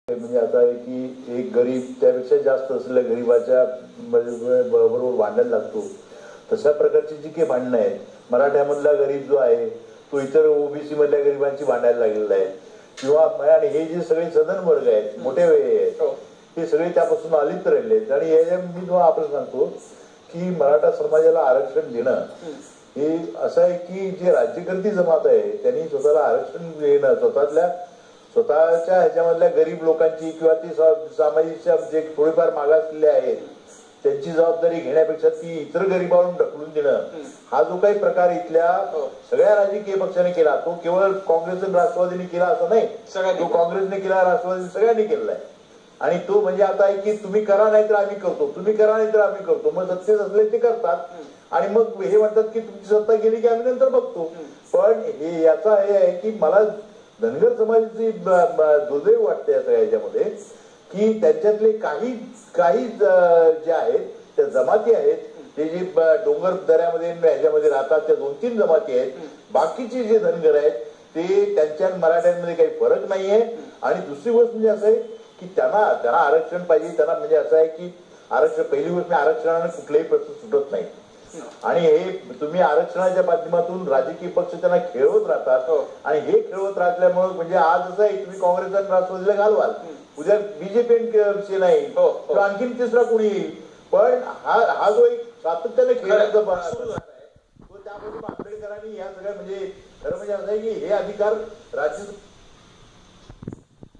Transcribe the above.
म्हणजे आता आहे की एक गरीब त्यापेक्षा जास्त असलेल्या गरीबाच्या बरोबर भांडायला लागतो. तशा प्रकारची जी काही भांडणं आहेत, मराठ्यामधला गरीब जो आहे तो इतर ओबीसी मधल्या गरीबांची भांडायला लागलेला आहे किंवा आणि हे जे सगळे सदन वर्ग आहेत, मोठे वेळे आहेत, हे सगळे त्यापासून अलिप्त राहिले आहेत. आणि याच्या मी तुम्हाला आपण सांगतो की मराठा समाजाला आरक्षण देणं हे असं आहे की जे राज्यकर्ती जमात आहे त्यांनी स्वतःला आरक्षण देणं, स्वतःच्या ह्याच्यामधल्या गरीब लोकांची किंवा ती सामाजिक जे थोडेफार मागासलेले आहेत त्यांची जबाबदारी घेण्यापेक्षा ती इतर गरीबांना ढकलून देणं, हा जो काही प्रकार इथल्या सगळ्या राजकीय पक्षाने केला, तो केवळ काँग्रेस आणि राष्ट्रवादीने केला असं नाही, तो काँग्रेसने केला, राष्ट्रवादी सगळ्यांनी केलेला आहे. आणि तो म्हणजे आता आहे की तुम्ही करा नाही तर आम्ही करतो, तुम्ही करा नाही तर आम्ही करतो. मग सत्तेत असले ते करतात आणि मग हे म्हणतात की तुमची सत्ता गेली की आम्ही नंतर बघतो. पण हे याचा हे आहे की मला धनगर समाजाची दुर्दैव वाटते या सगळ्या ह्याच्यामध्ये की त्यांच्यातले काही जे आहेत त्या जमाती आहेत, ते जे डोंगर दऱ्यामध्ये ह्याच्यामध्ये राहतात त्या 2-3 जमाती आहेत, बाकीचे जे धनगर आहेत ते त्यांच्या मराठ्यांमध्ये काही फरक नाहीये. आणि दुसरी गोष्ट म्हणजे असं आहे की त्यांना आरक्षण पाहिजे. त्यांना म्हणजे असं आहे की आरक्षण, पहिली गोष्ट आरक्षणाने कुठलाही प्रश्न सुटत नाही. आणि हे तुम्ही आरक्षणाच्या माध्यमातून राजकीय पक्ष त्यांना खेळवत राहतात आणि हे खेळवत राहिल्यामुळे म्हणजे आज असं आहे तुम्ही काँग्रेस आणि राष्ट्रवादीला घालवाल, उद्या बीजेपी विषय नाही तर आणखीन तिसरा कोणी येईल. पण हा जो एक सातत्याने खेळायचा सुरू झाला आहे तो त्यापासून आंबेडकरांनी या सगळ्या म्हणजे खरं म्हणजे असं आहे की हे अधिकार राज्य